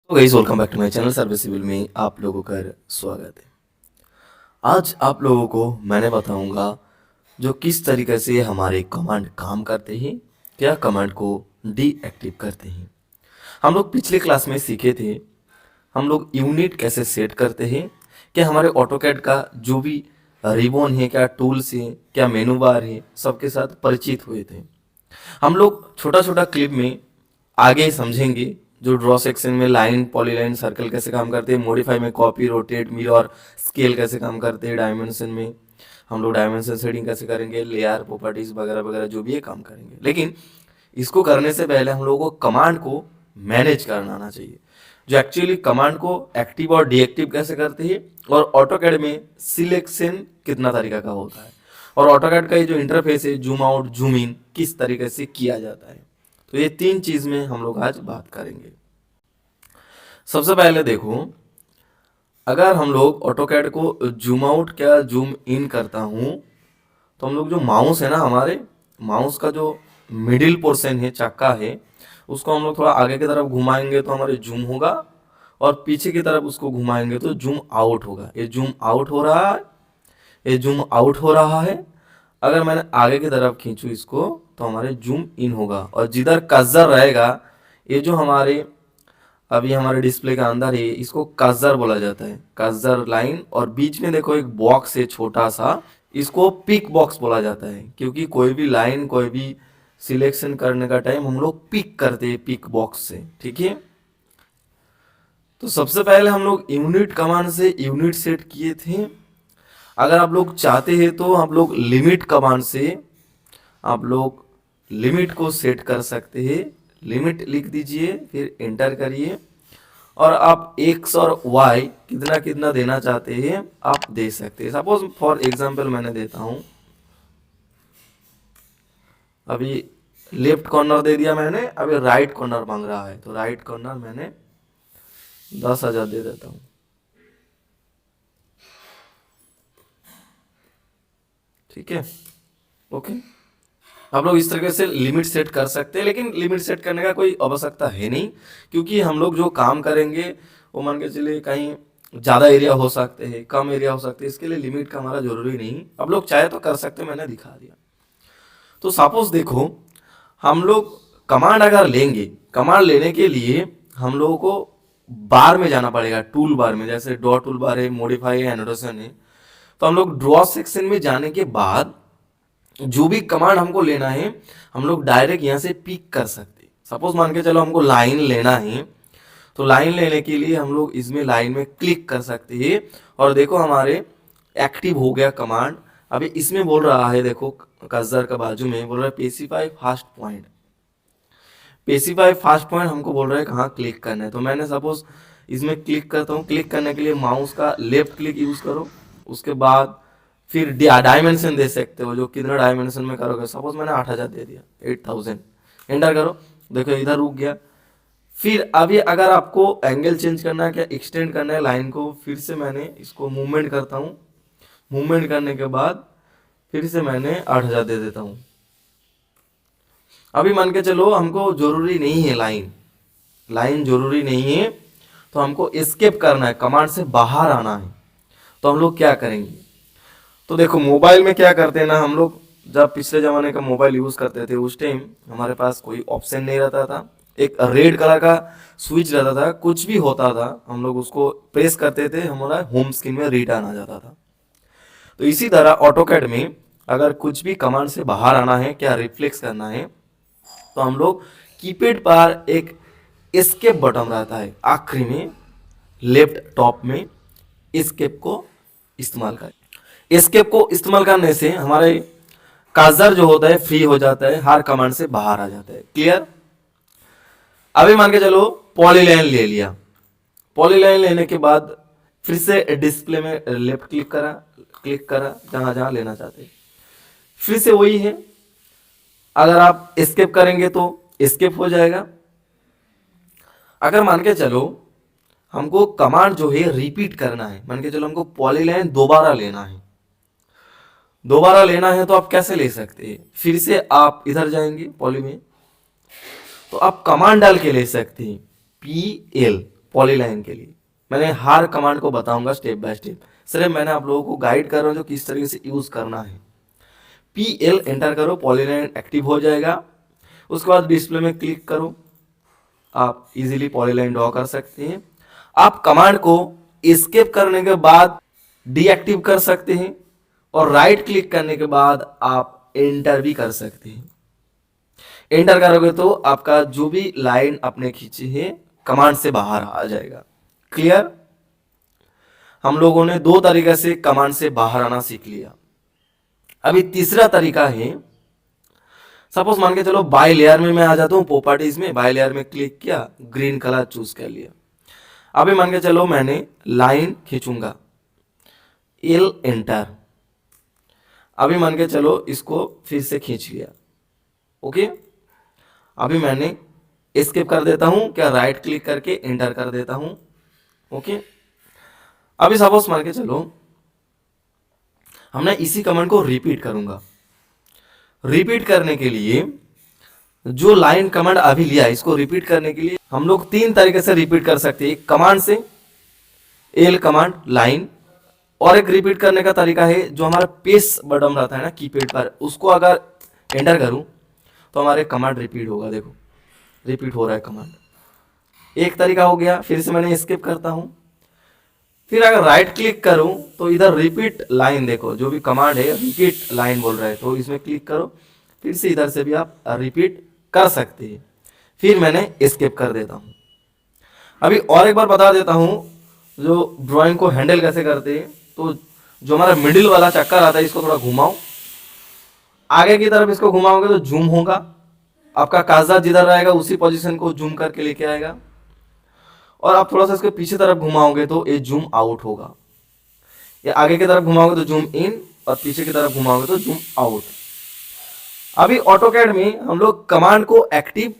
तो guys welcome back to my channel serviceable में आप लोगों का स्वागत है। आज आप लोगों को मैंने बताऊंगा जो किस तरीके से हमारे कमांड काम करते हैं, क्या कमांड को डीएक्टिव करते हैं। हम लोग पिछले क्लास में सीखे थे हम लोग यूनिट कैसे सेट करते हैं, क्या हमारे ऑटोकैड का जो भी रिबन है, क्या टूल्स है, क्या मेनू बार है, सबके साथ परिचित हुए थे। हम लोग छोटा छोटा क्लिप में आगे समझेंगे जो ड्रॉ सेक्शन में लाइन, पॉलीलाइन, सर्कल कैसे काम करते हैं, मॉडिफाई में कॉपी, रोटेट, मिरर, स्केल कैसे काम करते हैं, डायमेंशन में हम लोग डायमेंशन सेटिंग कैसे करेंगे, लेयर, प्रॉपर्टीज वगैरह वगैरह जो भी है काम करेंगे। लेकिन इसको करने से पहले हम लोगों को कमांड को मैनेज करना आना चाहिए, जो एक्चुअली कमांड को एक्टिव और डीएक्टिव कैसे करते हैं, और ऑटोकैड में सिलेक्शन कितना तरीका का होता है, और ऑटोकैड का ये जो इंटरफेस है जूम आउट जूम इन किस तरीके से किया जाता है। तो ये तीन चीज में हम लोग आज बात करेंगे। सबसे पहले देखो, अगर हम लोग ऑटोकैड को जूम आउट क्या जूम इन करता हूं, तो हम लोग जो माउस है ना, हमारे माउस का जो मिडिल पोर्शन है, चक्का है, उसको हम लोग थोड़ा आगे की तरफ घुमाएंगे तो हमारे जूम होगा, और पीछे की तरफ उसको घुमाएंगे तो जूम आउट होगा। ये जूम आउट हो रहा है, ये जूम आउट हो रहा है। अगर मैंने आगे की तरफ खींचू इसको तो हमारे जूम इन होगा, और जिधर कर्सर रहेगा, ये जो हमारे अभी हमारे डिस्प्ले के अंदर है, इसको कर्सर बोला जाता है, कर्सर लाइन। और बीच में देखो एक बॉक्स है छोटा सा, इसको पिक बॉक्स बोला जाता है, क्योंकि कोई भी लाइन, कोई भी सिलेक्शन करने का टाइम हम लोग पिक करते हैं पिक बॉक्स से, ठीक है। तो सबसे पहले हम लोग यूनिट कमांड से यूनिट सेट किए थे। अगर आप लोग चाहते हैं तो आप लोग लिमिट कमांड से आप लोग लिमिट को सेट कर सकते हैं। लिमिट लिख दीजिए, फिर एंटर करिए, और आप एक्स और वाई कितना कितना देना चाहते हैं आप दे सकते हैं। सपोज फॉर एग्जांपल मैंने देता हूं, अभी लेफ्ट कॉर्नर दे दिया मैंने, अभी राइट कॉर्नर मांग रहा है, तो राइट कॉर्नर मैंने 10,000 दे देता हूं, ठीक है। ओके, आप लोग इस तरीके से लिमिट सेट कर सकते हैं, लेकिन लिमिट सेट करने का कोई आवश्यकता है नहीं, क्योंकि हम लोग जो काम करेंगे वो मान के चलिए कहीं ज़्यादा एरिया हो सकते हैं, कम एरिया हो सकते हैं, इसके लिए लिमिट का हमारा जरूरी नहीं। आप लोग चाहे तो कर सकते हैं, मैंने दिखा दिया। तो सपोज देखो, हम लोग कमांड अगर लेंगे, कमांड लेने के लिए हम लोगों को बार में जाना पड़ेगा, टूल बार में, जैसे ड्रॉ टूल बार है, मॉडिफाई है, एनोटेशन है। तो हम लोग ड्रॉ सेक्शन में जाने के बाद जो भी कमांड हमको लेना है हम लोग डायरेक्ट यहाँ से पिक कर सकते हैं। सपोज मान के चलो हमको लाइन लेना है, तो लाइन लेने के लिए हम लोग इसमें लाइन में क्लिक कर सकते हैं, और देखो हमारे एक्टिव हो गया कमांड। अभी इसमें बोल रहा है, देखो कर्सर का बाजू में बोल रहा है specify fast point, specify fast point हमको बोल रहा है कहाँ क्लिक करना है। तो मैंने सपोज इसमें क्लिक करता हूँ, क्लिक करने के लिए माउस का लेफ्ट क्लिक यूज करो, उसके बाद फिर डायमेंशन दे सकते हो, जो कितना डायमेंशन में करोगे। सपोज मैंने 8,000 दे दिया, 8,000, एंटर करो, देखो इधर रुक गया। फिर अभी अगर आपको एंगल चेंज करना है, क्या एक्सटेंड करना है लाइन को, फिर से मैंने इसको मूवमेंट करता हूँ, मूवमेंट करने के बाद फिर से मैंने 8,000 दे देता हूँ। अभी मान के चलो हमको जरूरी नहीं है लाइन, लाइन जरूरी नहीं है, तो हमको एस्केप करना है, कमांड से बाहर आना है। तो हम लोग क्या करेंगे, तो देखो मोबाइल में क्या करते हैं ना, हम लोग जब पिछले जमाने का मोबाइल यूज करते थे उस टाइम हमारे पास कोई ऑप्शन नहीं रहता था, एक रेड कलर का स्विच रहता था, कुछ भी होता था हम लोग उसको प्रेस करते थे, हमारा होम स्क्रीन में रिटर्न आ जाता था। तो इसी तरह ऑटोकैड में अगर कुछ भी कमांड से बाहर आना है, क्या रिफ्लेक्स करना है, तो हम लोग कीपैड पर एक एस्केप बटन रहता है आखिरी में, लेफ्ट टॉप में, एस्केप को इस्तेमाल करें। एस्केप को इस्तेमाल करने से हमारे कर्सर जो होता है फ्री हो जाता है, हर कमांड से बाहर आ जाता है। क्लियर। अभी मान के चलो पॉलीलाइन ले लिया, पॉलीलाइन लेने के बाद फिर से डिस्प्ले में लेफ्ट क्लिक करा जहां जहां लेना चाहते हैं, फिर से वही है। अगर आप एस्केप करेंगे तो एस्केप हो जाएगा। अगर मान के चलो हमको कमांड जो है रिपीट करना है, मान के चलो हमको पॉलीलाइन दोबारा लेना है, दोबारा लेना है, तो आप कैसे ले सकते हैं, फिर से आप इधर जाएंगे पॉली में, तो आप कमांड डाल के ले सकते हैं PL, पॉलीलाइन के लिए मैंने हर कमांड को बताऊंगा स्टेप बाय स्टेप। सिर्फ मैंने आप लोगों को गाइड कर रहा हूँ जो किस तरीके से यूज करना है। PL एंटर करो, पॉलीलाइन एक्टिव हो जाएगा। उसके बाद डिस्प्ले में क्लिक करो, आप इजीली पॉलीलाइन ड्रॉ कर सकते हैं। आप कमांड को एस्केप करने के बाद डीएक्टिव कर सकते हैं और राइट क्लिक करने के बाद आप एंटर भी कर सकते हैं। एंटर करोगे तो आपका जो भी लाइन आपने खींची है कमांड से बाहर आ जाएगा। क्लियर? हम लोगों ने दो तरीके से कमांड से बाहर आना सीख लिया। अभी तीसरा तरीका है, सपोज मान के चलो बाय लेयर में मैं आ जाता हूं, प्रॉपर्टीज में बाय लेयर में क्लिक किया, ग्रीन कलर चूज कर लिया। अभी मान के चलो मैंने लाइन खींचूंगा, L एंटर। अभी मान के चलो इसको फिर से खींच लिया। ओके, अभी मैंने एस्केप कर देता हूं, क्या राइट क्लिक करके एंटर कर देता हूं। ओके, अभी सपोज मान के चलो हमने इसी कमांड को रिपीट करूंगा। रिपीट करने के लिए जो लाइन कमांड अभी लिया इसको रिपीट करने के लिए हम लोग तीन तरीके से रिपीट कर सकते हैं। एक कमांड से, L कमांड लाइन, और एक रिपीट करने का तरीका है जो हमारा पेस्ट बटन रहता है ना कीपैड पर, उसको अगर एंटर करूं तो हमारे कमांड रिपीट होगा। देखो रिपीट हो रहा है कमांड। एक तरीका हो गया। फिर से मैंने एस्केप करता हूं, फिर अगर राइट क्लिक करूं तो इधर रिपीट लाइन, देखो जो भी कमांड है रिपीट लाइन बोल रहा है, तो इसमें क्लिक करो। फिर से इधर से भी आप रिपीट कर सकते हैं। फिर मैंने एस्केप कर देता हूं। अभी और एक बार बता देता हूं जो ड्राइंग को हैंडल कैसे करते हैं। तो जो हमारा मिडिल वाला चक्कर आता है इसको थोड़ा घुमाओ, आगे की तरफ इसको घुमाओगे तो जूम होगा। आपका कागजात जिधर रहेगा उसी पोजीशन को जूम करके लेके आएगा, और आप थोड़ा सा इसके पीछे तरफ घुमाओगे तो ये जूम आउट होगा, या आगे की तरफ घुमाओगे तो जूम इन, और पीछे की तरफ घुमाओगे तो जूम आउट। अभी ऑटोकैड में हम लोग कमांड को एक्टिव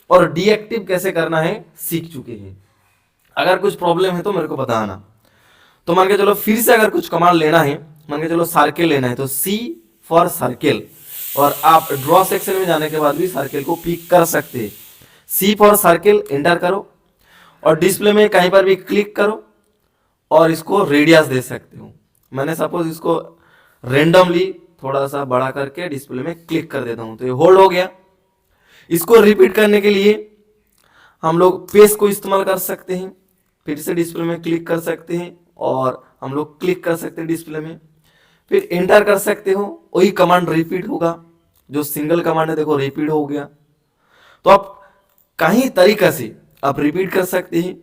और डीएक्टिव कैसे करना है सीख चुके हैं। अगर कुछ प्रॉब्लम है तो मेरे को बताना। तो मान के चलो फिर से अगर कुछ कमांड लेना है, मान के चलो सर्किल लेना है तो C फॉर सर्किल, और आप ड्रॉ सेक्शन में जाने के बाद भी सर्किल को पिक कर सकते हैं। C फॉर सर्किल एंटर करो और डिस्प्ले में कहीं पर भी क्लिक करो और इसको रेडियस दे सकते हो। मैंने सपोज इसको रेंडमली थोड़ा सा बड़ा करके डिस्प्ले में क्लिक कर देता हूं तो ये होल्ड हो गया। इसको रिपीट करने के लिए हम लोग पेस्ट को इस्तेमाल कर सकते हैं। फिर से डिस्प्ले में क्लिक कर सकते हैं और हम लोग क्लिक कर सकते हैं डिस्प्ले में, फिर एंटर कर सकते हो, वही कमांड रिपीट होगा। जो सिंगल कमांड है देखो रिपीट हो गया। तो आप कहीं तरीका से आप रिपीट कर सकते हैं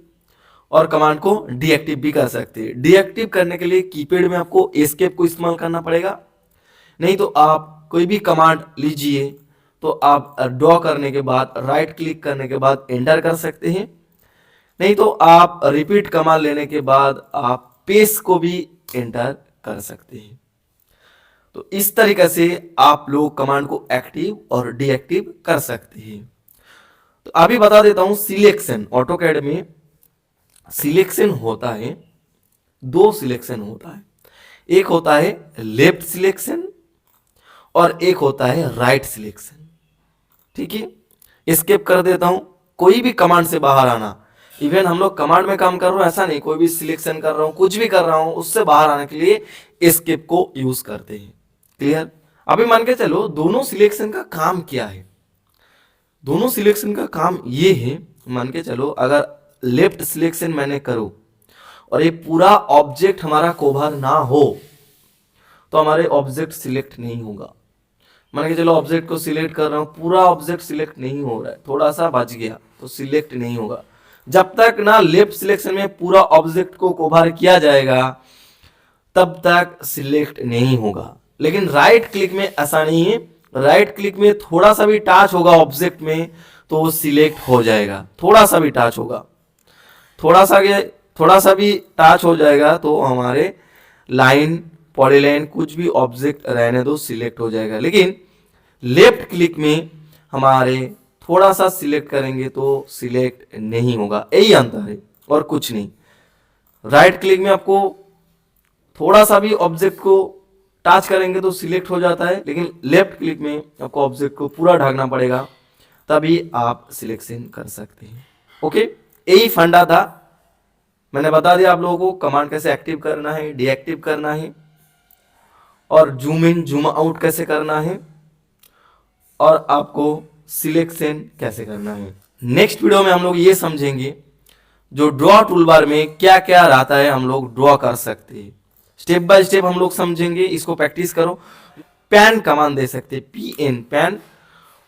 और कमांड को डीएक्टिव भी कर सकते हैं। डीएक्टिव करने के लिए कीपैड में आपको एस्केप को इस्तेमाल करना पड़ेगा, नहीं तो आप कोई भी कमांड लीजिए तो आप ड्रॉ करने के बाद राइट क्लिक करने के बाद एंटर कर सकते हैं, नहीं तो आप रिपीट कमांड लेने के बाद आप पेस्ट को भी एंटर कर सकते हैं। तो इस तरीके से आप लोग कमांड को एक्टिव और डीएक्टिव कर सकते हैं। तो अभी बता देता हूं सिलेक्शन। ऑटोकैड में सिलेक्शन होता है, दो सिलेक्शन होता है। एक होता है लेफ्ट सिलेक्शन और एक होता है राइट सिलेक्शन। ठीक है, एस्केप कर देता हूं। कोई भी कमांड से बाहर आना, इवन हम लोग कमांड में काम कर रहे हो ऐसा नहीं, कोई भी सिलेक्शन कर रहा हूं कुछ भी कर रहा हूं उससे बाहर आने के लिए एस्केप को यूज करते हैं। क्लियर? अभी मान के चलो दोनों सिलेक्शन का काम क्या है। दोनों सिलेक्शन का काम ये है, मान के चलो अगर लेफ्ट सिलेक्शन मैंने करूं और ये पूरा ऑब्जेक्ट हमारा कवर ना हो तो हमारे ऑब्जेक्ट सिलेक्ट नहीं होगा। मान के चलो ऑब्जेक्ट को सिलेक्ट कर रहा हूं, पूरा ऑब्जेक्ट सिलेक्ट नहीं हो रहा है, थोड़ा सा बच गया तो सिलेक्ट नहीं होगा। जब तक ना लेफ्ट सिलेक्शन में पूरा ऑब्जेक्ट को कवर किया जाएगा तब तक सिलेक्ट नहीं होगा। लेकिन राइट क्लिक में ऐसा नहीं है, राइट क्लिक में थोड़ा सा भी टच होगा ऑब्जेक्ट में तो वो सिलेक्ट हो जाएगा। थोड़ा सा भी टच होगा, थोड़ा सा भी टच हो जाएगा तो हमारे लाइन पॉलीलाइन कुछ भी ऑब्जेक्ट रहने दो सिलेक्ट हो जाएगा। लेकिन लेफ्ट क्लिक में हमारे थोड़ा सा सिलेक्ट करेंगे तो सिलेक्ट नहीं होगा। यही अंतर है और कुछ नहीं। राइट क्लिक में आपको थोड़ा सा भी ऑब्जेक्ट को टच करेंगे तो सिलेक्ट हो जाता है, लेकिन लेफ्ट क्लिक में आपको ऑब्जेक्ट को पूरा ढकना पड़ेगा तभी आप सिलेक्शन कर सकते हैं। ओके, यही फंडा था मैंने बता दिया आप लोगों को कमांड कैसे एक्टिव करना है, डीएक्टिव करना है, और जूम इन जूम आउट कैसे करना है, और आपको सिलेक्शन कैसे करना है। नेक्स्ट वीडियो में हम लोग ये समझेंगे जो ड्रॉ टूलबार में क्या क्या रहता है, हम लोग ड्रॉ कर सकते हैं। स्टेप बाय स्टेप हम लोग समझेंगे, इसको प्रैक्टिस करो। पैन कमांड दे सकते हैं, PN पैन,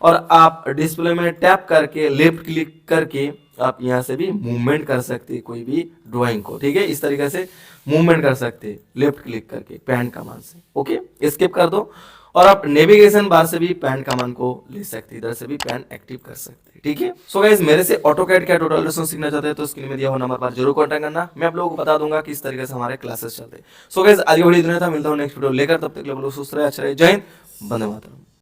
और आप डिस्प्ले में टैप करके लेफ्ट क्लिक करके आप यहाँ से भी मूवमेंट कर सकते हैं कोई भी ड्राइंग को, ठीक है। इस तरीके से मूवमेंट कर सकते हैं लेफ्ट क्लिक करके पैन कमांड से। ओके, स्किप कर दो, और आप नेविगेशन बार से भी पैन कमांड को ले सकते हैं, इधर से भी पैन एक्टिव कर सकते हैं, ठीक है। सो गाइस, मेरे से ऑटोकैड का ट्यूटोरियल सीखना चाहते हैं तो स्क्रीन में दिया हुआ नंबर पर जरूर कॉन्टैक्ट करना। मैं आप लोगों को बता दूंगा किस तरीके से हमारे क्लासेस चलते हैं। सो गाइस, आज की वीडियो इतना था, मिलता हूँ नेक्स्ट वीडियो लेकर, तब तक के लिए आप लोग सुस्त रहे, अच्छा रहे। जय हिंद, वंदे मातरम।